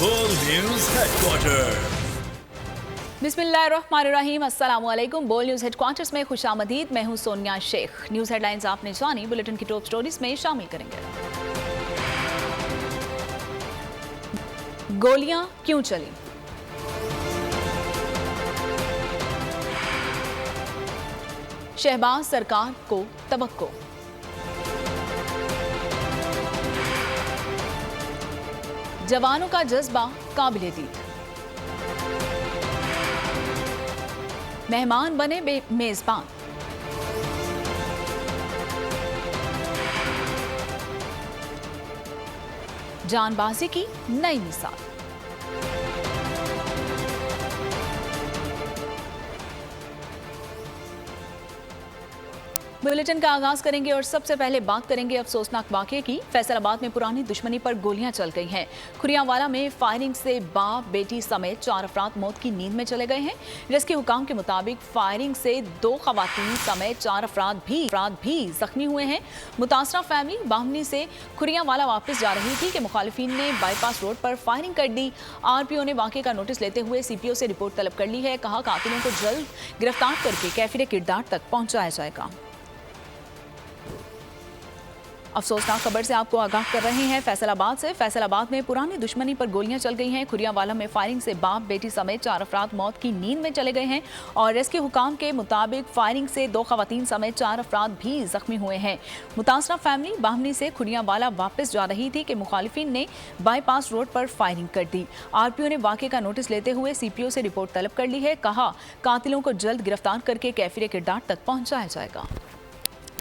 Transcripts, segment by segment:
World News Headquarters. बिस्मिल्लाहिर्रहमानिर्रहीम, अस्सलाम वालेकुम। बोल न्यूज़ हेडक्वार्टर्स में खुशामदीद। मैं हूं सोनिया शेख। न्यूज़ हेडलाइंस आपने जानी, बुलेटिन की टॉप स्टोरीज में शामिल करेंगे। गोलियां क्यों चली? शहबाज सरकार को तवक्को। जवानों का जज्बा काबिल-ए-दीद। मेहमान बने मेजबान। जानबाजी की नई मिसाल। बुलेटिन का आगाज करेंगे और सबसे पहले बात करेंगे अफसोसनाक वाकये की। फैसलाबाद में पुरानी दुश्मनी पर गोलियां चल गई हैं। खुरियावाला में फायरिंग से बाप बेटी समेत 4 अफराद मौत की नींद में चले गए हैं। रेस्क्यू हुकाम के मुताबिक फायरिंग से 2 खवातीन समेत 4 अफराद भी जख्मी हुए हैं। मुतासरा फैमिली बाहमनी से खुरियावाला वापस जा रही थी कि मुखालिफिन ने बाईपास रोड पर फायरिंग कर दी। RPO ने वाकये का नोटिस लेते हुए CPO से रिपोर्ट तलब कर ली है। कहा कातिलों को जल्द गिरफ्तार करके कैफिर किरदार तक पहुंचाया जाएगा। अफसोसनाक खबर से आपको आगाह कर रहे हैं फैसलाबाद से। फैसलाबाद में पुरानी दुश्मनी पर गोलियां चल गई हैं। खुरियावाला में फायरिंग से बाप बेटी समेत 4 अफराद मौत की नींद में चले गए हैं और रेस्क्यू हुकाम के मुताबिक फायरिंग से 2 खवातीन समेत 4 अफराद भी जख्मी हुए हैं। मुतासरा फैमिली बाहमनी से खुरियावाला वापस जा रही थी कि मुखालिफिन ने बाईपास रोड पर फायरिंग कर दी। RPO ने वाकये का नोटिस लेते हुए CPO से रिपोर्ट तलब कर ली है। कहा कातिलों को जल्द गिरफ्तार करके कैफिर किरदार तक पहुंचाया जाएगा।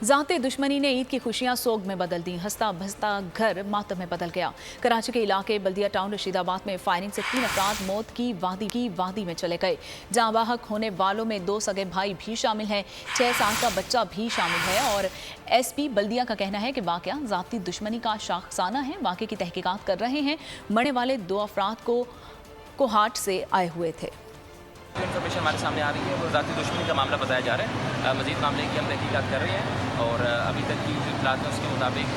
ज़ाते दुश्मनी ने ईद की खुशियां सोग में बदल दी। हंसता भसता घर मातम में बदल गया। कराची के इलाके बल्दिया टाउन रशीदाबाद में फायरिंग से 3 अफराद मौत की वादी में चले गए। जाँ बाहक होने वालों में 2 सगे भाई भी शामिल हैं। 6 साल का बच्चा भी शामिल है और SP बल्दिया का कहना है कि वाकया ज़ाती दुश्मनी का शाखसाना है। वाकये की तहकीकात कर रहे हैं। मरने वाले 2 अफराद को कोहाट से आए हुए थे। इन्फॉर्मेशन हमारे सामने आ रही है, वो ज़ाती दुश्मनी का मामला बताया जा रहा है। मज़ीद मामले की हम तहकीकात कर रहे हैं और अभी तक की जो इत्तलात हैं उसके मुताबिक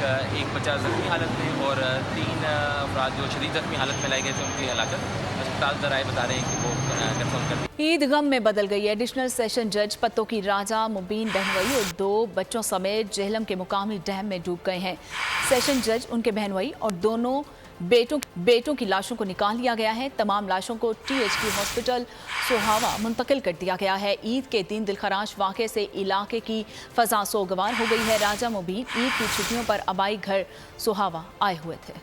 1 बच्चा ज़ख्मी हालत में और 3 अफराद जो शदीद ज़ख्मी हालत में लाए गए थे उनकी हलाकत अस्पताल ज़राए बता रहे हैं कि वो कंफर्म कर दी। ईद गम में बदल गई। एडिशनल सेशन जज पत्तों की राजा मुबीन बहनोई और 2 बच्चों समेत जेहलम के मुकामी डैम में डूब गए हैं। सेशन जज, उनके बहनोई और दोनों बेटों की लाशों को निकाल लिया गया है। तमाम लाशों को THQ हॉस्पिटल सोहावा मुंतकिल कर दिया गया है। ईद के दिन दिलखराश वाक़े से इलाके की फजा सोगवार हो गई है। राजा मुबीन ईद की छुट्टियों पर आबाई घर सोहावा आए हुए थे।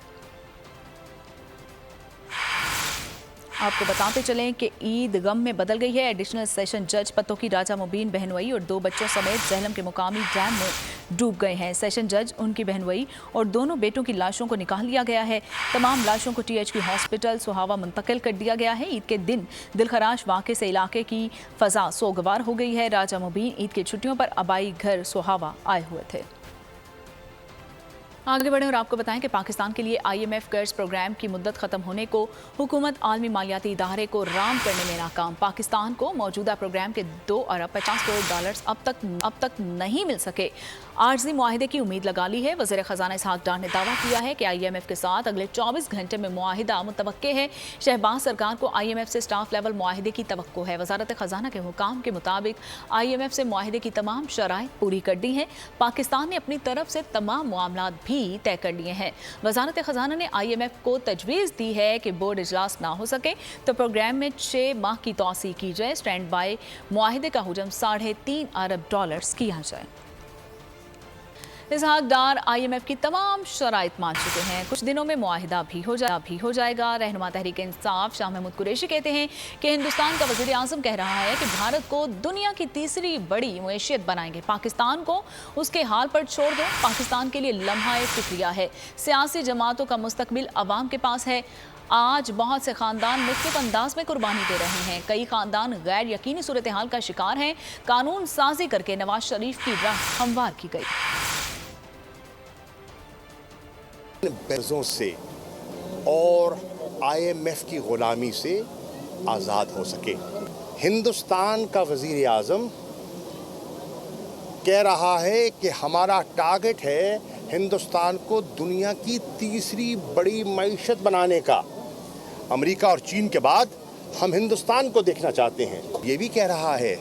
आपको बताते चलें कि ईद गम में बदल गई है। एडिशनल सेशन जज पत्तों की राजा मुबीन बहनोई और 2 बच्चों समेत जेहलम के मुकामी डैम में डूब गए हैं। सेशन जज, उनकी बहनोई और दोनों बेटों की लाशों को निकाल लिया गया है। तमाम लाशों को THQ हॉस्पिटल सोहावा मुंतकिल कर दिया गया है। ईद के दिन दिलखराश वाक़े से इलाके की फजा सोगवार हो गई है। राजा मुबीन ईद की छुट्टियों पर आबाई घर सोहावा आए हुए थे। आगे बढ़ें और आपको बताएं कि पाकिस्तान के लिए IMF कर्ज प्रोग्राम की मुद्दत ख़त्म होने को हुकूमत आलमी मालियाती इदारे को राम करने में नाकाम। पाकिस्तान को मौजूदा प्रोग्राम के 2 अरब 50 करोड़ डॉलर्स अब तक नहीं मिल सके। आर्जी मुआहिदे की उम्मीद लगा ली है। वज़ीर ख़जाना इसहाक डार ने दावा किया है कि IMF के साथ अगले 24 घंटे में मुआहिदा मुतवक्के है। शहबाज सरकार को IMF से स्टाफ लेवल मुआहिदे की तवक्को है। वज़ारत ख़जाना के हुकाम के मुताबिक IMF से मुआहिदे की तमाम शराइत पूरी कर दी हैं। पाकिस्तान ने अपनी तरफ से तमाम मामलात भी तय कर लिए हैं। वज़ारत ख़जाना ने IMF को तजवीज़ दी है कि बोर्ड इजलास ना हो सके तो प्रोग्राम में 6 माह की तौसी की जाए। स्टैंड बाई मुआहिदे का हुजम 3.5 अरब डॉलर्स किया जाए। इसहाक डार IMF की तमाम शराइत मान चुके हैं। कुछ दिनों में मुआहिदा भी हो जाएगा। रहनुमा तहरीक इंसाफ शाह महमूद कुरैशी कहते हैं कि हिंदुस्तान का वज़ीर आज़म कह रहा है कि भारत को दुनिया की तीसरी बड़ी मईशियत बनाएंगे। पाकिस्तान को उसके हाल पर छोड़ दो। पाकिस्तान के लिए लम्हा फिक्रिया है। सियासी जमातों का मुस्तकबिल अवाम के पास है। आज बहुत से खानदान मुख्तलिफ अंदाज में कुर्बानी दे रहे हैं। कई खानदान गैर यकीनी सूरत हाल का शिकार हैं। कानून साजी करके नवाज शरीफ की राह हमवार की गई। कर्जों से और IMF की गुलामी से आज़ाद हो सके। हिंदुस्तान का वज़ीर आज़म कह रहा है कि हमारा टारगेट है हिंदुस्तान को दुनिया की तीसरी बड़ी मईशत बनाने का। अमेरिका और चीन के बाद हम हिंदुस्तान को देखना चाहते हैं। ये भी कह रहा है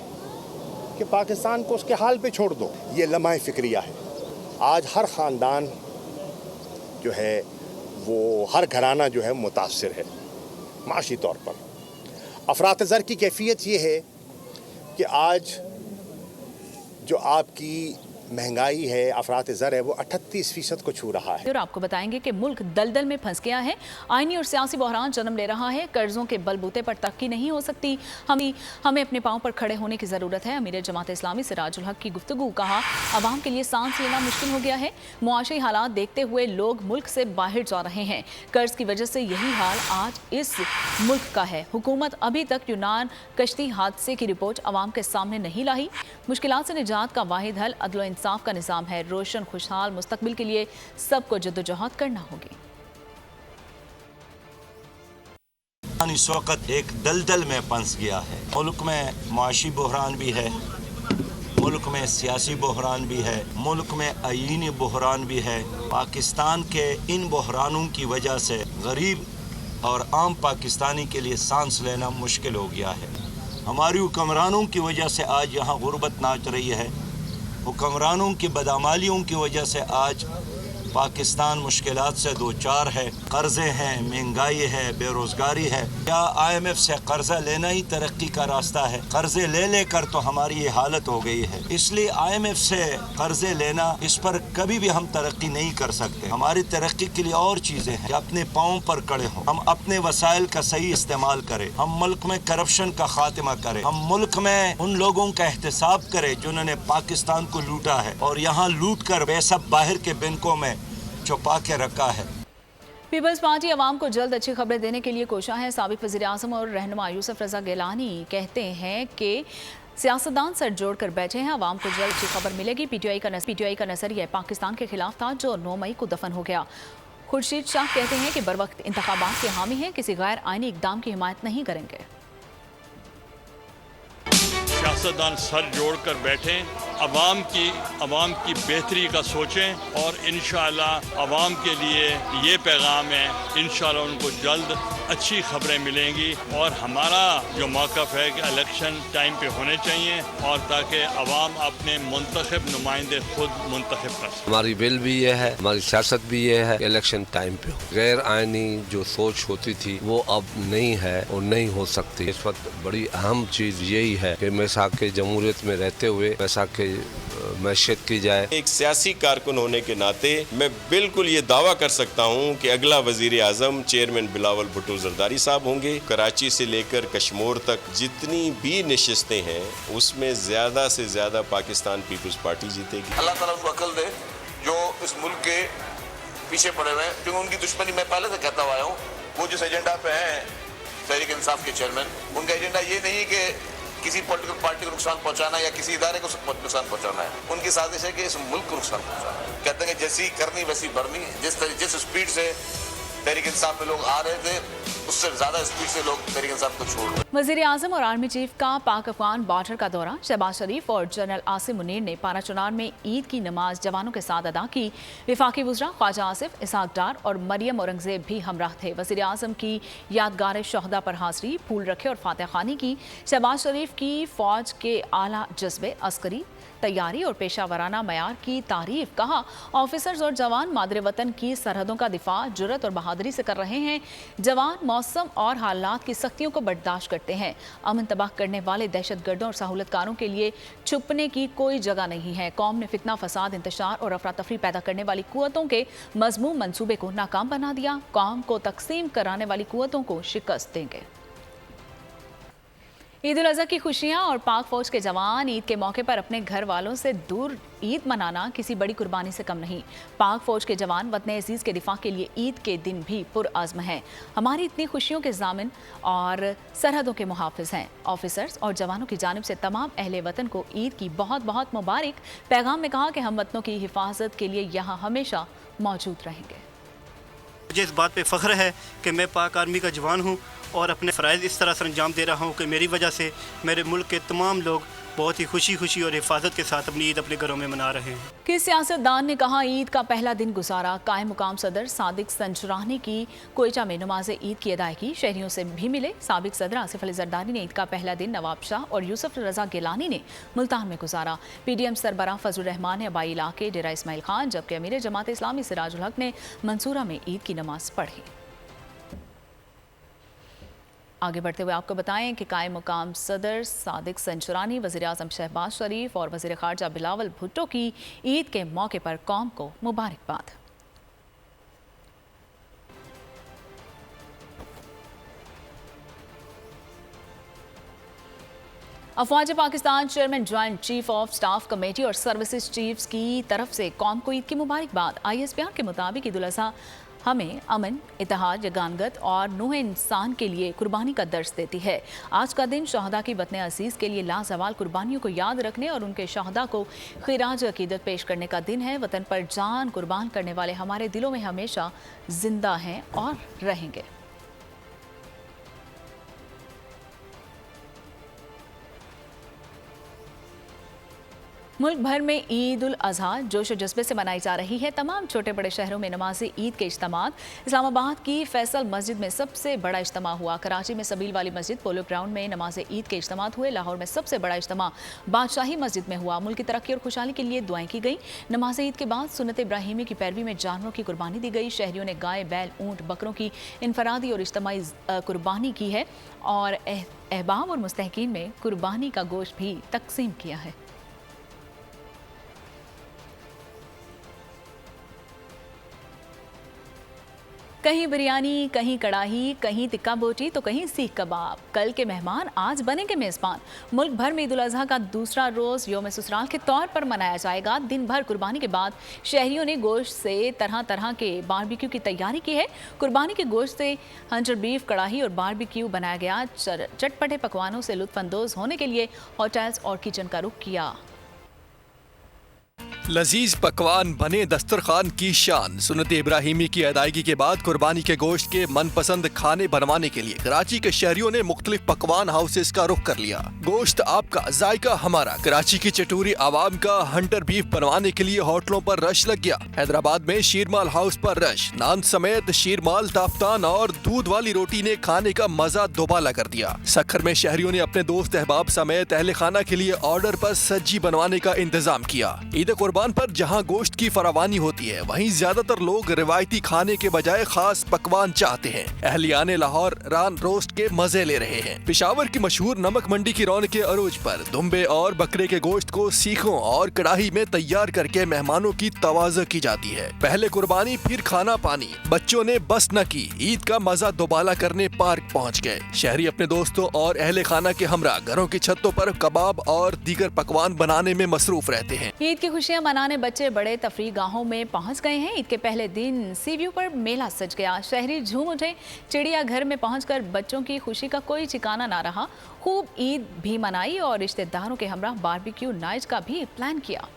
कि पाकिस्तान को उसके हाल पे छोड़ दो। ये लम्हा फिक्रिया है। आज हर ख़ानदान जो है वो हर घराना जो है मुतासिर है माशी तौर पर। अफरात ज़र की कैफियत ये है कि आज जो आपकी महंगाई है, अफरात ज़र है, वो 38% को छू रहा है। और आपको बताएंगे कि मुल्क दलदल में फंस गया है, आईनी और सियासी बहरान जन्म ले रहा है, कर्जों के बलबूते पर तरक्की नहीं हो सकती, हमें अपने पांव पर खड़े होने की ज़रूरत है। अमीर जमात इस्लामी सिराजुल हक की गुफ्तगू। कहा, आवाम के लिए सांस लेना मुश्किल हो गया है, मुआशी हालात देखते हुए लोग मुल्क से बाहर जा रहे हैं, कर्ज की वजह से यही हाल आज इस मुल्क का है। हुकूमत अभी तक यूनान कश्ती हादसे की रिपोर्ट आवाम के सामने नहीं लाई। मुश्किलात से निजात का वाहिद हल अदल इंसाफ का निज़ाम है। रोशन खुशहाल मुस्तकबिल के लिए सबको जद्दोजहद करना होगी। इस वक्त एक दलदल में फंस गया है। मुल्क में माशी बहरान भी है, मुल्क में सियासी बहरान भी है, मुल्क में आईनी बहरान भी है। पाकिस्तान के इन बहरानों की वजह से गरीब और आम पाकिस्तानी के लिए सांस लेना मुश्किल हो गया है। हमारी हुक्मरानों की वजह से आज यहाँ गुर्बत नाच रही है। हुक्मरानों की बदअमालियों की वजह से आज पाकिस्तान मुश्किलात से दो चार है। कर्जे हैं, महंगाई है, बेरोज़गारी है। क्या IMF से कर्जा लेना ही तरक्की का रास्ता है? कर्जे ले लेकर तो हमारी ये हालत हो गई है। इसलिए IMF से कर्जे लेना, इस पर कभी भी हम तरक्की नहीं कर सकते। हमारी तरक्की के लिए और चीज़ें हैं कि अपने पाँव पर खड़े हों, हम अपने वसाइल का सही इस्तेमाल करें, हम मुल्क में करप्शन का खात्मा करें, हम मुल्क में उन लोगों का एहतसाब करें जिन्होंने पाकिस्तान को लूटा है और यहाँ लूट कर पैसा बाहर के बैंकों में छुपा के रखा है। पीपल्स पार्टी अवाम को जल्द अच्छी खबरें देने के लिए कोशा है। साबिक वज़ीर आज़म और रहनुमा यूसुफ रज़ा गिलानी कहते हैं कि सियासतदान सर जोड़ कर बैठे हैं, अवाम को जल्द अच्छी खबर मिलेगी। पीटीआई का नज़रिया पाकिस्तान के खिलाफ था जो 9 मई को दफन हो गया। खुर्शीद शाह कहते हैं कि बर वक्त इंतखाबात के हामी हैं, किसी गैर आइनी इकदाम की हिमायत नहीं करेंगे। सियासतदान सर जोड़ कर बैठें, अवाम की बेहतरी का सोचें और इंशाअल्लाह अवाम के लिए ये पैगाम है, इंशाअल्लाह उनको जल्द अच्छी खबरें मिलेंगी। और हमारा जो मौक़िफ़ है कि इलेक्शन टाइम पे होने चाहिए और ताकि अवाम अपने मुंतखब नुमाइंदे खुद मुंतखब कर सकें। हमारी विल भी ये है, हमारी सियासत भी ये है, इलेक्शन टाइम पे हो। गैर आइनी जो सोच होती थी वो अब नहीं है और नहीं हो सकती। इस वक्त बड़ी अहम चीज़ यही है कि मैसाक के जमहूरियत में रहते हुए मैसाक के मैशियत की जाए। एक सियासी कारकुन होने के नाते मैं बिल्कुल ये दावा कर सकता हूँ कि अगला वजीर आज़म चेयरमैन बिलावल भुट्टो जरदारी साहब होंगे। कराची से लेकर कश्मीर तक जितनी भी नशिस्तें हैं उसमें ज़्यादा से ज़्यादा पाकिस्तान पीपल्स पार्टी जीतेगी। अल्लाह ताला उनको अकल दे जो इस मुल्क के पीछे पड़े हुए हैं, क्योंकि उनकी दुश्मनी मैं पहले से कहता हुआ हूँ। वो जिस एजेंडा पे हैं तहरीक इंसाफ के चेयरमैन, उनका एजेंडा ये नहीं कि किसी पॉलिटिकल पार्टी को नुकसान पहुंचाना या किसी इदारे को नुकसान पहुंचाना है। उनकी साजिश है कि इस मुल्क को नुकसान पहुंचाना है। कहते हैं कि जैसी करनी वैसी भरनी। जिस स्पीड से तहरीक इंसाफ में लोग आ रहे थे उससे ज़्यादा स्पीड से लोग तहरीक इंसाफ को छोड़ रहे। वज़ीर आज़म और आर्मी चीफ का पाक अफगान बॉर्डर का दौरा। शहबाज शरीफ और जनरल आसिम मुनीर ने पारा चुनार में ईद की नमाज जवानों के साथ अदा की। वफाकी वज़रा ख्वाजा आसिफ, इसहाक डार और मरियम औरंगज़ेब भी हमराह थे। वज़ीर आज़म की यादगार शहदा पर हाज़री, फूल रखे और फातह खानी की। शहबाज शरीफ की फ़ौज के आला जज्बे, अस्करी तैयारी और पेशा वराना मयार की तारीफ। कहा, ऑफिसर्स और जवान मादरे वतन की सरहदों का दिफा जुर्रत और बहादुरी से कर रहे हैं। जवान मौसम और हालात की सख्तियों को बर्दाश्त करते हैं। अमन तबाह करने वाले दहशतगर्दों और सहूलतकारों के लिए छुपने की कोई जगह नहीं है। कौम ने फितना, फसाद, इंतशार और अफरा तफरी पैदा करने वाली कुव्वतों के मज़मूम मंसूबे को नाकाम बना दिया। कौम को तकसीम कराने वाली कुव्वतों को शिकस्त देंगे। ईद उल अज़हा की खुशियाँ और पाक फौज के जवान ईद के मौके पर अपने घर वालों से दूर ईद मनाना किसी बड़ी कुर्बानी से कम नहीं। पाक फौज के जवान वतन अज़ीज़ के दिफा के लिए ईद के दिन भी पुरअज़्म हैं। हमारी इतनी खुशियों के ज़ामिन और सरहदों के मुहाफ़िज़ हैं। ऑफिसर्स और जवानों की जानिब से तमाम अहले वतन को ईद की बहुत बहुत मुबारक। पैगाम में कहा कि हम वतनों की हिफाजत के लिए यहाँ हमेशा मौजूद रहेंगे। मुझे इस बात पे फ़ख्र है कि मैं पाक आर्मी का जवान हूँ और अपने फ़राइज़ इस तरह से अंजाम दे रहा हूँ कि मेरी वजह से मेरे मुल्क के तमाम लोग बहुत ही खुशी और हिफाजत के साथ अपनी ईद अपने घरों में मना रहे हैं। किस सियासतदान ने कहा ईद का पहला दिन गुजारा? कायम मुकाम सदर सादिक संचुरानी की कोयटा में नमाज ईद की अदायगी, शहरियों से भी मिले। साबिक सदर आसिफ अली जरदारी ने ईद का पहला दिन नवाब शाह और यूसुफ रजा गिलानी ने मुल्तान में गुजारा। पीडीएम सरबराह फजल रहमान ने अबाई इलाके डेरा इस्माइल खान, जबकि अमीर जमात इस्लामी सिराजुल हक ने मंसूरा में ईद की नमाज पढ़ी। आगे बढ़ते हुए आपको बताएं कि कायम मुकाम सदर सादिक संचुरानी, वज़ीर आज़म शहबाज शरीफ और वज़ीर ख़ारजा बिलावल भुट्टो की ईद के मौके पर कौम को मुबारकबाद। अफवाज Pakistan chairman joint chief of staff committee और सर्विसेज चीफ्स की तरफ से कौम को ईद की मुबारकबाद। ISPR के मुताबिक ईद उल अज़हा हमें अमन, इत्तेहाद, यगानगत और नूह इंसान के लिए कुर्बानी का दर्स देती है। आज का दिन शहदा की वतन अजीज़ के लिए लाजवाल कुर्बानियों को याद रखने और उनके शहदा को खिराज अकीदत पेश करने का दिन है। वतन पर जान कुर्बान करने वाले हमारे दिलों में हमेशा जिंदा हैं और रहेंगे। मुल्क भर में ईद उल अज़हा जोश व जज्बे से मनाई जा रही है। तमाम छोटे बड़े शहरों में नमाज ईद के इज्तिमात। इस्लामाबाद की फैसल मस्जिद में सबसे बड़ा इज्तिमा हुआ। कराची में सबील वाली मस्जिद पोलो ग्राउंड में नमाज ईद के इज्तिमात हुए। लाहौर में सबसे बड़ा इज्तिमा बादशाही मस्जिद में हुआ। मुल्क की तरक्की और खुशहाली के लिए दुआएं की गई। नमाज ईद के बाद सुन्नत इब्राहिमी की पैरवी में जानवरों की कुर्बानी दी गई। शहरियों ने गाय, बैल, ऊँट, बकरों की इनफरादी और इज्तिमाई कुर्बानी की है और अहबाब और मुस्तहकीन में कुर्बानी का गोश्त भी तकसीम किया है। कहीं बिरयानी, कहीं कड़ाही, कहीं टिक्का बोटी तो कहीं सीख कबाब। कल के मेहमान आज बनेंगे मेज़बान। मुल्क भर में ईद उल अज़हा का दूसरा रोज़ यौम ससुराल के तौर पर मनाया जाएगा। दिन भर कुर्बानी के बाद शहरियों ने गोश्त से तरह तरह के बारबेक्यू की तैयारी की है। कुर्बानी के गोश्त से हंटर बीफ, कड़ाही और बारबेक्यू बनाया गया। चटपटे पकवानों से लुत्फ़अंदोज़ होने के लिए होटल्स और किचन का रुख किया। लजीज पकवान बने दस्तरखान की शान। सुन्नत इब्राहिमी की अदायगी के बाद कुर्बानी के गोश्त के मनपसंद खाने बनवाने के लिए कराची के शहरियों ने मुख्तलिफ पकवान हाउसेस का रुख कर लिया। गोश्त आपका, जायका हमारा। कराची की चटूरी आवाम का हंटर बीफ बनवाने के लिए होटलों पर रश लग गया। हैदराबाद में शीरमाल हाउस पर रश। नान समेत शीरमाल, ताफ्तान और दूध वाली रोटी ने खाने का मजा दोबाला कर दिया। सखर में शहरियों ने अपने दोस्त अहबाब समेत अहले खाना के लिए ऑर्डर पर सज्जी बनवाने का इंतजाम किया। ईद कुर्बान पर जहां गोश्त की फरावानी होती है, वहीं ज्यादातर लोग रिवायती खाने के बजाय खास पकवान चाहते हैं। अहलियाने लाहौर रान रोस्ट के मजे ले रहे हैं। पेशावर की मशहूर नमक मंडी की रौनक के अरूज पर दुम्बे और बकरे के गोश्त को सीखों और कड़ाही में तैयार करके मेहमानों की तवाज़ो की जाती है। पहले कुर्बानी फिर खाना पानी। बच्चों ने बस न की, ईद का मजा दोबाला करने पार्क पहुँच गए। शहरी अपने दोस्तों और अहले खाना के हमरा घरों की छतों पर कबाब और दीगर पकवान बनाने में मसरूफ रहते हैं। ईद की खुशियां मनाने बच्चे बड़े तफरीह गाहों में पहुंच गए हैं। ईद के पहले दिन सी व्यू पर मेला सज गया। शहरी झूम उठे। चिड़िया घर में पहुंचकर बच्चों की खुशी का कोई ठिकाना ना रहा। खूब ईद भी मनाई और रिश्तेदारों के हमरा बारबेक्यू नाइट का भी प्लान किया।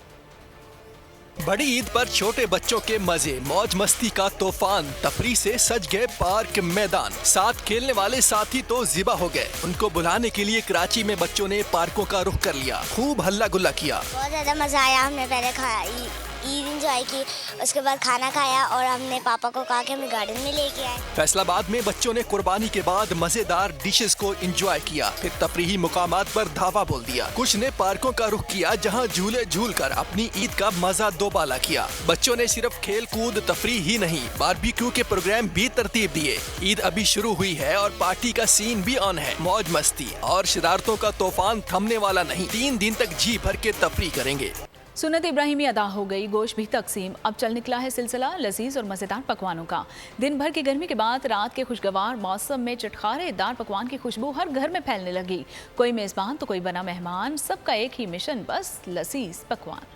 बड़ी ईद पर छोटे बच्चों के मजे, मौज मस्ती का तूफान। तफरीह से सज गए पार्क मैदान। साथ खेलने वाले साथी तो जिबा हो गए। उनको बुलाने के लिए कराची में बच्चों ने पार्कों का रुख कर लिया। खूब हल्ला गुल्ला किया। बहुत ज्यादा मजा आया। हमने पहले ईद एंजॉय की, उसके बाद खाना खाया और हमने पापा को कहा कि हमें गार्डन में लेके आए। फैसलाबाद में बच्चों ने कुर्बानी के बाद मजेदार डिशेस को एंजॉय किया। फिर तफरीही मुकामात पर धावा बोल दिया। कुछ ने पार्कों का रुख किया, जहां झूले झूल कर अपनी ईद का मजा दोबाला किया। बच्चों ने सिर्फ खेल कूद तफरीह ही नहीं, बारबेक्यू के प्रोग्राम भी तरतीब दिए। ईद अभी शुरू हुई है और पार्टी का सीन भी ऑन है। मौज मस्ती और शरारतों का तूफान थमने वाला नहीं। 3 दिन तक जी भर के तफरीह करेंगे। सुन्नत इब्राहिमी अदा हो गई, गोश्त भी तकसीम। अब चल निकला है सिलसिला लजीज और मज़ेदार पकवानों का। दिन भर की गर्मी के बाद रात के खुशगवार मौसम में चटखारेदार पकवान की खुशबू हर घर में फैलने लगी। कोई मेज़बान तो कोई बना मेहमान, सबका एक ही मिशन, बस लजीज पकवान।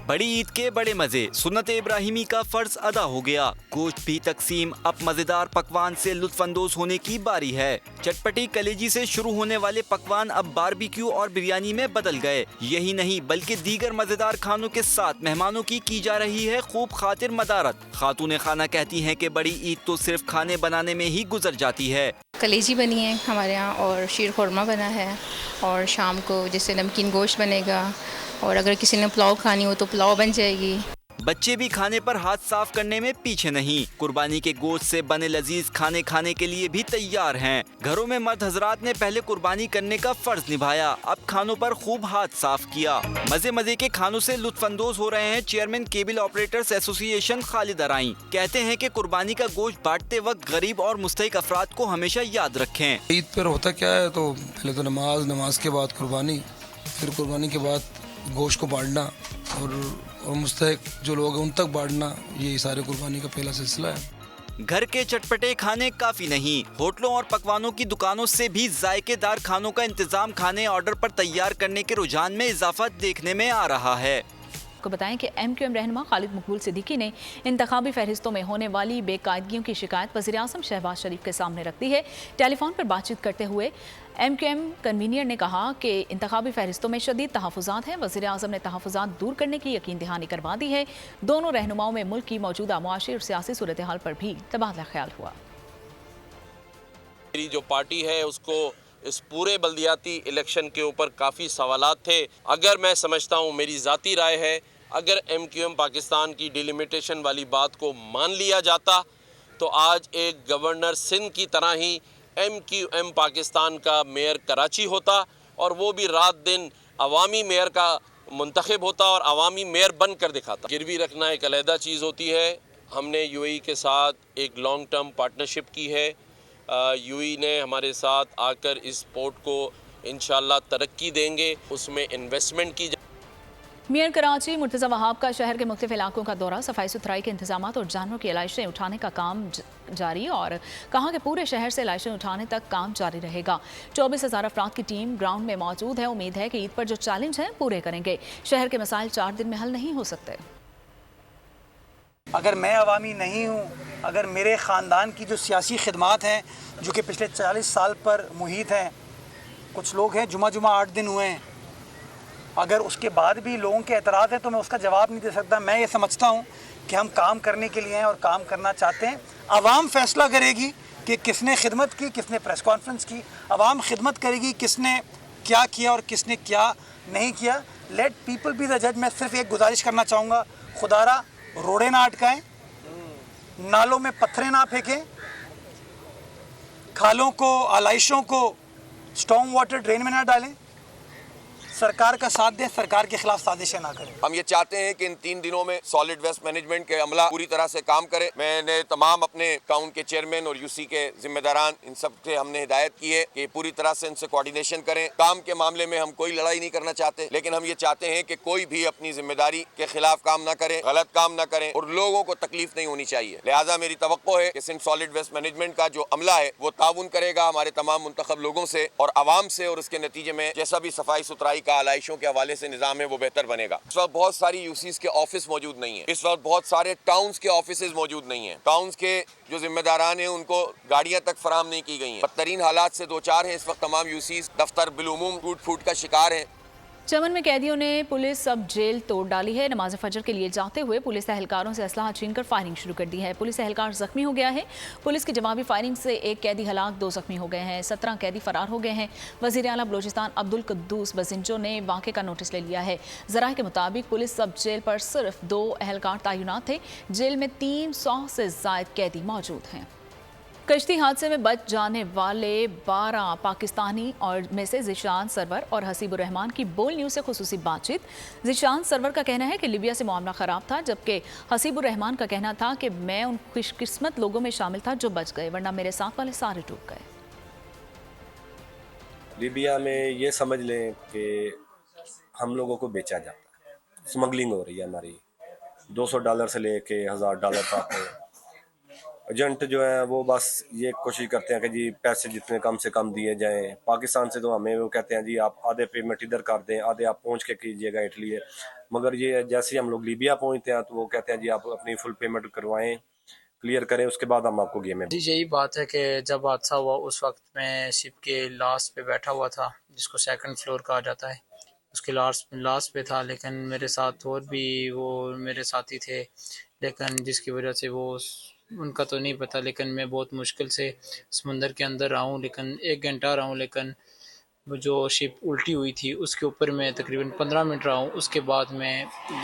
बड़ी ईद के बड़े मजे, सुन्नत इब्राहिमी का फर्ज अदा हो गया। गोश्त भी तकसीम। अब मजेदार पकवान से लुत्फअंदोज होने की बारी है। चटपटी कलेजी से शुरू होने वाले पकवान अब बारबेक्यू और बिरयानी में बदल गए। यही नहीं बल्कि दीगर मजेदार खानों के साथ मेहमानों की जा रही है खूब खातिर मदारत। खातून खाना कहती हैं कि बड़ी ईद तो सिर्फ खाने बनाने में ही गुजर जाती है। کلیجی بنی ہے ہمارے یہاں اور شیر خورما بنا ہے اور شام کو جیسے نمکین گوشت بنے گا اور اگر کسی نے پلاؤ کھانی ہو تو پلاؤ بن جائے گی۔ بچے بھی کھانے پر ہاتھ صاف کرنے میں پیچھے نہیں، قربانی کے گوشت سے بنے لذیذ کھانے کھانے کے لیے بھی تیار ہیں۔ گھروں میں مرد حضرات نے پہلے قربانی کرنے کا فرض نبھایا، اب کھانوں پر خوب ہاتھ صاف کیا۔ مزے مزے کے کھانوں سے لطف اندوز ہو رہے ہیں چیئرمین کیبل آپریٹرز ایسوسی ایشن خالد ارائیں۔ کہتے ہیں کہ قربانی کا گوشت بانٹتے وقت غریب اور مستحق افراد کو ہمیشہ یاد رکھیں۔ عید پر ہوتا کیا ہے تو پہلے تو نماز کے بعد قربانی، پھر قربانی کے بعد گوشت کو بانٹنا اور مستحق جو لوگ ہیں ان تک بانٹنا، یہ سارے قربانی کا پہلا سلسلہ ہے۔ گھر کے چٹپٹے کھانے کافی نہیں، ہوٹلوں اور پکوانوں کی دکانوں سے بھی ذائقے دار کھانوں کا انتظام کھانے آرڈر پر تیار کرنے کے رجحان میں اضافہ دیکھنے میں آ رہا ہے۔ کو بتائیں کہ ایم کیو ایم رہنما خالد مقبول صدیقی نے انتخابی فہرستوں میں ہونے والی بے قاعدگیوں کی شکایت وزیر اعظم شہباز شریف کے سامنے رکھ دی ہے۔ ٹیلی فون پر بات چیت کرتے ہوئے ایم کیو ایم کنوینئر نے کہا کہ انتخابی فہرستوں میں شدید تحفظات ہیں، وزیر اعظم نے تحفظات دور کرنے کی یقین دہانی کروا دی ہے۔ دونوں رہنماؤں میں ملک کی موجودہ معاشی اور سیاسی صورتحال پر بھی تبادلہ خیال ہوا۔ میری جو پارٹی ہے اس کو اس پورے بلدیاتی الیکشن کے اوپر کافی سوالات تھے۔ اگر میں سمجھتا ہوں، میری ذاتی رائے ہے، اگر ایم کیو ایم پاکستان کی ڈیلیمیٹیشن والی بات کو مان لیا جاتا تو آج ایک گورنر سندھ کی طرح ہی ایم کیو ایم پاکستان کا میئر کراچی ہوتا اور وہ بھی رات دن عوامی میئر کا منتخب ہوتا اور عوامی میئر بن کر دکھاتا۔ گروی رکھنا ایک علیحدہ چیز ہوتی ہے۔ ہم نے یو اے ای کے ساتھ ایک لانگ ٹرم پارٹنرشپ کی ہے۔ یو اے ای نے ہمارے ساتھ آ کر اس پورٹ کو انشاءاللہ ترقی دیں گے، اس میں انویسٹمنٹ کی میئر کراچی مرتضی وہاب کا شہر کے مختلف علاقوں کا دورہ، صفائی ستھرائی کے انتظامات اور جانوروں کی علائشیں اٹھانے کا کام جاری، اور کہا کہ پورے شہر سے علائشیں اٹھانے تک کام جاری رہے گا۔ 24,000 افراد کی ٹیم گراؤنڈ میں موجود ہے، امید ہے کہ عید پر جو چیلنج ہیں پورے کریں گے۔ شہر کے مسائل 4 دن میں حل نہیں ہو سکتے۔ اگر میں عوامی نہیں ہوں، اگر میرے خاندان کی جو سیاسی خدمات ہیں جو کہ پچھلے 40 سال پر محیط ہیں، کچھ لوگ ہیں جمعہ 8 دن ہوئے ہیں، اگر اس کے بعد بھی لوگوں کے اعتراض ہیں تو میں اس کا جواب نہیں دے سکتا۔ میں یہ سمجھتا ہوں کہ ہم کام کرنے کے لیے ہیں اور کام کرنا چاہتے ہیں۔ عوام فیصلہ کرے گی کہ کس نے خدمت کی، کس نے پریس کانفرنس کی۔ عوام خدمت کرے گی کس نے کیا کیا اور کس نے کیا نہیں کیا۔ لیٹ پیپل بی دا جج۔ میں صرف ایک گزارش کرنا چاہوں گا، خدا را روڑے نہ اٹکائیں، نالوں میں پتھریں نہ پھینکیں، کھالوں کو، آلائشوں کو اسٹارم واٹر ڈرین میں نہ ڈالیں، سرکار کا ساتھ دیں، سرکار کے خلاف سازشیں نہ کریں۔ ہم یہ چاہتے ہیں کہ ان 3 دنوں میں سالڈ ویسٹ مینجمنٹ کے عملہ پوری طرح سے کام کرے۔ میں نے تمام اپنے ٹاؤن کے چیئرمین اور یو سی کے ذمہ داران، ان سب سے ہم نے ہدایت کی ہے کہ پوری طرح سے ان سے کوارڈینیشن کریں۔ کام کے معاملے میں ہم کوئی لڑائی نہیں کرنا چاہتے، لیکن ہم یہ چاہتے ہیں کہ کوئی بھی اپنی ذمہ داری کے خلاف کام نہ کرے، غلط کام نہ کریں اور لوگوں کو تکلیف نہیں ہونی چاہیے۔ لہٰذا میری توقع ہے کہ سندھ سالڈ ویسٹ مینجمنٹ کا جو عملہ ہے وہ تعاون کرے گا ہمارے تمام منتخب لوگوں سے اور عوام سے، اور اس کے نتیجے میں جیسا بھی صفائی ستھرائی کا علائشوں کے حوالے سے نظام ہے وہ بہتر بنے گا۔ اس وقت بہت ساری یو سیز کے آفس موجود نہیں ہیں، اس وقت بہت سارے ٹاؤنز کے آفیسز موجود نہیں ہیں، ٹاؤنز کے جو ذمہ داران ہیں ان کو گاڑیاں تک فراہم نہیں کی گئی ہیں۔ بدترین حالات سے 2-4 ہیں اس وقت تمام یو سیز، دفتر بالعموم ٹوٹ پھوٹ کا شکار ہیں۔ چمن میں قیدیوں نے پولیس سب جیل توڑ ڈالی ہے۔ نماز فجر کے لیے جاتے ہوئے پولیس اہلکاروں سے اسلحہ چھین کر فائرنگ شروع کر دی ہے۔ پولیس اہلکار زخمی ہو گیا ہے۔ پولیس کی جوابی فائرنگ سے 1 قیدی ہلاک، 2 زخمی ہو گئے ہیں، 17 قیدی فرار ہو گئے ہیں۔ وزیر اعلیٰ بلوچستان عبدالقدوس بزنجو نے واقعے کا نوٹس لے لیا ہے۔ ذرائع کے مطابق پولیس سب جیل پر صرف 2 اہلکار تعینات تھے۔ جیل میں 300 سے زائد قیدی موجود ہیں۔ کشتی حادثے میں بچ جانے والے 12 پاکستانی اور میں سے ذیشان سرور اور حسیب الرحمان کی بول نیوز سے خصوصی بات چیت۔ ذیشان سرور کا کہنا ہے کہ لیبیا سے معاملہ خراب تھا، جبکہ حسیب الرحمان کا کہنا تھا کہ میں ان خوش قسمت لوگوں میں شامل تھا جو بچ گئے، ورنہ میرے ساتھ والے سارے ڈوب گئے۔ لیبیا میں یہ سمجھ لیں کہ ہم لوگوں کو بیچا جاتا ہے، اسمگلنگ ہو رہی ہے ہماری، $200 سے لے کے $1000 تک۔ ایجنٹ جو ہیں وہ بس یہ کوشش کرتے ہیں کہ جی پیسے جتنے کم سے کم دیے جائیں۔ پاکستان سے تو ہمیں وہ کہتے ہیں جی آپ آدھے پیمنٹ ادھر کر دیں، آدھے آپ پہنچ کے کیجیے گا اٹلی ہے، مگر یہ جیسے ہم لوگ لیبیا پہنچتے ہیں تو وہ کہتے ہیں جی آپ اپنی فل پیمنٹ کروائیں، کلیئر کریں، اس کے بعد ہم آپ کو گیم میں۔ جی یہی بات ہے کہ جب حادثہ ہوا اس وقت میں شپ کے لاسٹ پہ بیٹھا ہوا تھا، جس کو 2nd فلور کہا جاتا ہے، اس کے لاسٹ پہ تھا، لیکن میرے ساتھ اور بھی وہ میرے ساتھی تھے، لیکن جس کی وجہ سے وہ ان کا تو نہیں پتہ، لیکن میں بہت مشکل سے سمندر کے اندر رہا ہوں، لیکن 1 گھنٹہ رہا ہوں، لیکن وہ جو شپ الٹی ہوئی تھی اس کے اوپر میں تقریباً 15 منٹ رہا ہوں۔ اس کے بعد میں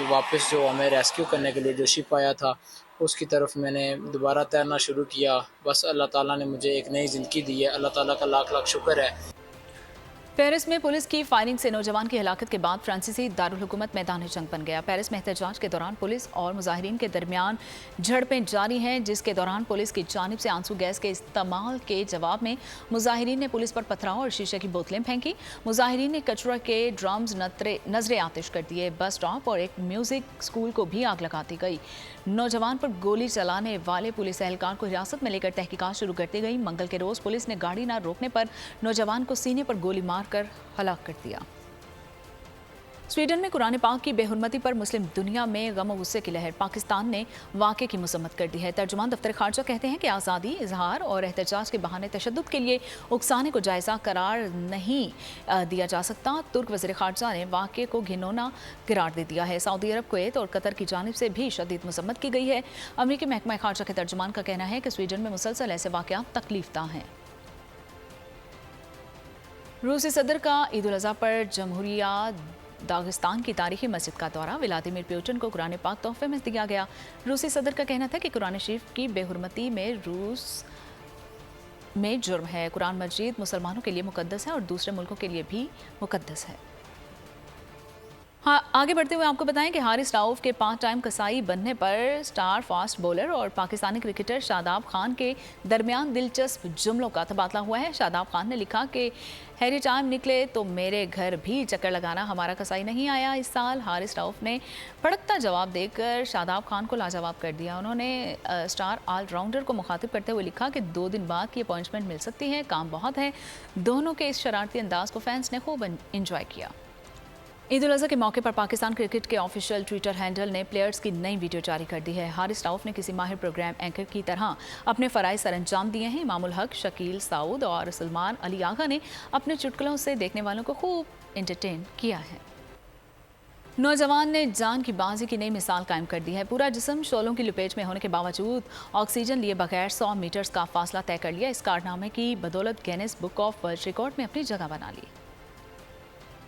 واپس جو ہمیں ریسکیو کرنے کے لیے جو شپ آیا تھا اس کی طرف میں نے دوبارہ تیرنا شروع کیا۔ بس اللہ تعالیٰ نے مجھے ایک نئی زندگی دی ہے، اللہ تعالیٰ کا لاکھ لاکھ شکر ہے۔ پیرس میں پولیس کی فائرنگ سے نوجوان کی ہلاکت کے بعد فرانسیسی دارالحکومت میدان جنگ بن گیا۔ پیرس میں احتجاج کے دوران پولیس اور مظاہرین کے درمیان جھڑپیں جاری ہیں، جس کے دوران پولیس کی جانب سے آنسو گیس کے استعمال کے جواب میں مظاہرین نے پولیس پر پتھراؤ اور شیشے کی بوتلیں پھینکی۔ مظاہرین نے کچرا کے ڈرمز نظر آتش کر دیے۔ بس اسٹاپ اور ایک میوزک اسکول کو بھی آگ لگا دی گئی۔ نوجوان پر گولی چلانے والے پولیس اہلکار کو حراست میں لے کر تحقیقات شروع کر دی گئی۔ منگل کے روز پولیس نے گاڑی نہ روکنے پر نوجوان کو سینے پر گولی مار کر ہلاک کر دیا۔ سویڈن میں قرآن پاک کی بے حرمتی پر مسلم دنیا میں غم و غصے کی لہر۔ پاکستان نے واقعے کی مذمت کر دی ہے۔ ترجمان دفتر خارجہ کہتے ہیں کہ آزادی، اظہار اور احتجاج کے بہانے تشدد کے لیے اکسانے کو جائزہ قرار نہیں دیا جا سکتا۔ ترک وزیر خارجہ نے واقعے کو گھناؤنا قرار دے دیا ہے۔ سعودی عرب، کویت اور قطر کی جانب سے بھی شدید مذمت کی گئی ہے۔ امریکی محکمہ خارجہ کے ترجمان کا کہنا ہے کہ سویڈن میں مسلسل ایسے واقعات تکلیف دہ ہیں۔ روسی صدر کا عید الاضحیٰ پر جمہوریہ داغستان کی تاریخی مسجد کا دورہ۔ ولادیمیر پوٹن کو قرآن پاک تحفے میں دیا گیا۔ روسی صدر کا کہنا تھا کہ قرآن شریف کی بے حرمتی میں روس میں جرم ہے۔ قرآن مجید مسلمانوں کے لیے مقدس ہے اور دوسرے ملکوں کے لیے بھی مقدس ہے۔ آگے بڑھتے ہوئے آپ کو بتائیں کہ حارث راؤف کے 5 ٹائم کسائی بننے پر سٹار فاسٹ بولر اور پاکستانی کرکٹر شاداب خان کے درمیان دلچسپ جملوں کا تبادلہ ہوا ہے۔ شاداب خان نے لکھا کہ ہیری ٹائم نکلے تو میرے گھر بھی چکر لگانا، ہمارا کسائی نہیں آیا اس سال۔ حارث راؤف نے بھڑکتا جواب دے کر شاداب خان کو لاجواب کر دیا۔ انہوں نے سٹار آل راؤنڈر کو مخاطب کرتے ہوئے لکھا کہ 2 دن بعد کی اپوائنٹمنٹ مل سکتی ہے، کام بہت ہے۔ دونوں کے اس شرارتی انداز کو فینس نے خوب انجوائے کیا۔ عید الاضحیٰ کے موقع پر پاکستان کرکٹ کے آفیشیل ٹویٹر ہینڈل نے پلیئرز کی نئی ویڈیو جاری کر دی ہے۔ حارث راؤف نے کسی ماہر پروگرام اینکر کی طرح اپنے فرائض سر انجام دیے ہیں۔ امام الحق، شکیل سعود اور سلمان علی آغا نے اپنے چٹکلوں سے دیکھنے والوں کو خوب انٹرٹین کیا ہے۔ نوجوان نے جان کی بازی کی نئی مثال قائم کر دی ہے۔ پورا جسم شعلوں کی لپیٹ میں ہونے کے باوجود آکسیجن لیے بغیر 100 میٹرز کا فاصلہ طے کر لیا۔ اس کارنامے کی بدولت Guinness book of world record میں اپنی جگہ بنا لی۔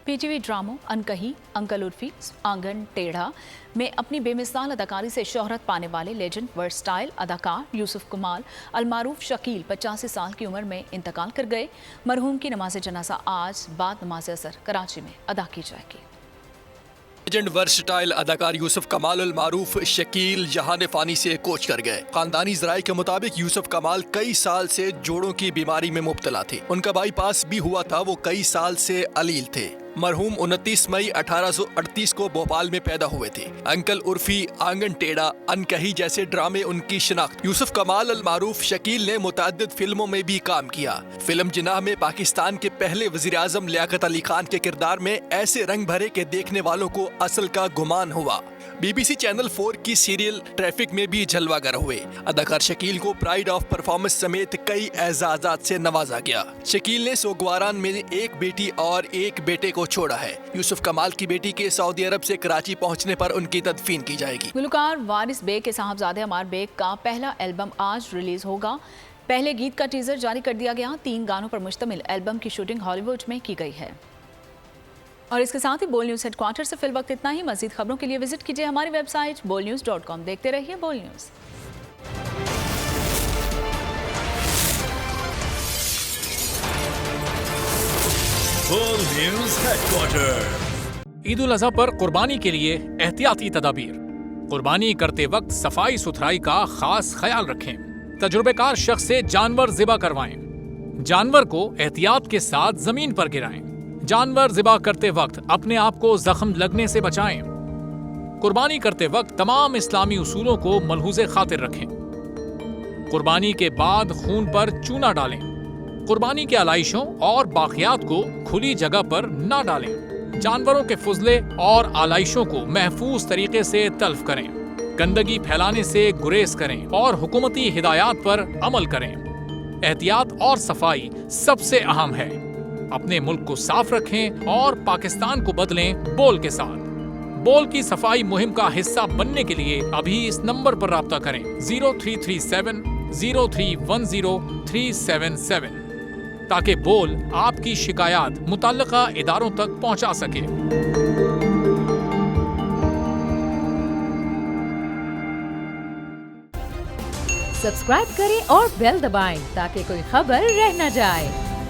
پی ٹی وی ڈراموں انکہی، انکل عرفی، آنگن ٹیڑھا میں اپنی بے مثال اداکاری سے شہرت پانے والے لیجنڈ ورسٹائل اداکار یوسف کمال المعروف شکیل 85 سال کی عمر میں انتقال کر گئے۔ مرحوم کی نماز جنازہ آج بعد نماز عصر کراچی میں ادا کی جائے گی۔ لیجنڈ ورسٹائل اداکار یوسف کمال المعروف شکیل جہان فانی سے کوچ کر گئے۔ خاندانی ذرائع کے مطابق یوسف کمال کئی سال سے جوڑوں کی بیماری میں مبتلا تھے۔ ان کا بائی پاس بھی ہوا تھا، وہ کئی سال سے علیل تھے۔ مرحوم 29 مئی 1838 کو بھوپال میں پیدا ہوئے تھے۔ انکل عرفی، آنگن ٹیڑھا، انکہی جیسے ڈرامے ان کی شناخت۔ یوسف کمال المعروف شکیل نے متعدد فلموں میں بھی کام کیا۔ فلم جناح میں پاکستان کے پہلے وزیر اعظم لیاقت علی خان کے کردار میں ایسے رنگ بھرے کہ دیکھنے والوں کو اصل کا گمان ہوا۔ بی بی سی چینل 4 کی سیریل ٹریفک میں بھی جلوہ گر ہوئے۔ اداکار شکیل کو پرائیڈ آف پرفارمنس سمیت کئی اعزازات سے نوازا گیا۔ شکیل نے سوگواران میں ایک بیٹی اور ایک بیٹے کو چھوڑا ہے۔ یوسف کمال کی بیٹی کے سعودی عرب سے کراچی پہنچنے پر ان کی تدفین کی جائے گی۔ گلوکار وارث بیگ کے صاحبزادے عمار بیگ کا پہلا البم آج ریلیز ہوگا۔ پہلے گیت کا ٹیزر جاری کر دیا گیا۔ 3 گانوں پر مشتمل البم کی شوٹنگ ہالی ووڈ میں کی گئی ہے۔ اور اس کے ساتھ ہی بول نیوز ہیڈ کوارٹر سے فی الوقت اتنا ہی۔ مزید خبروں کے لیے وزٹ کیجیے ہماری ویب سائٹ bolnews.com۔ دیکھتے رہیے بول نیوز۔ بول نیوز ہیڈ کوارٹر۔ عید الاضحیٰ پر قربانی کے لیے احتیاطی تدابیر۔ قربانی کرتے وقت صفائی ستھرائی کا خاص خیال رکھیں۔ تجربہ کار شخص سے جانور ذبح کروائیں۔ جانور کو احتیاط کے ساتھ زمین پر گرائیں۔ جانور ذبح کرتے وقت اپنے آپ کو زخم لگنے سے بچائیں۔ قربانی کرتے وقت تمام اسلامی اصولوں کو ملحوظ خاطر رکھیں۔ قربانی کے بعد خون پر چونا ڈالیں۔ قربانی کے علائشوں اور باقیات کو کھلی جگہ پر نہ ڈالیں۔ جانوروں کے فضلے اور علائشوں کو محفوظ طریقے سے تلف کریں۔ گندگی پھیلانے سے گریز کریں اور حکومتی ہدایات پر عمل کریں۔ احتیاط اور صفائی سب سے اہم ہے۔ اپنے ملک کو صاف رکھیں اور پاکستان کو بدلیں بول کے ساتھ۔ बोल की सफाई मुहिम का हिस्सा बनने के लिए अभी इस नंबर पर राब्ता करें 0337 0310 377 ताकि बोल आपकी शिकायत मुतल्लिका इदारों तक पहुंचा सके। सब्सक्राइब करें और बेल दबाएं ताकि कोई खबर रह न जाए।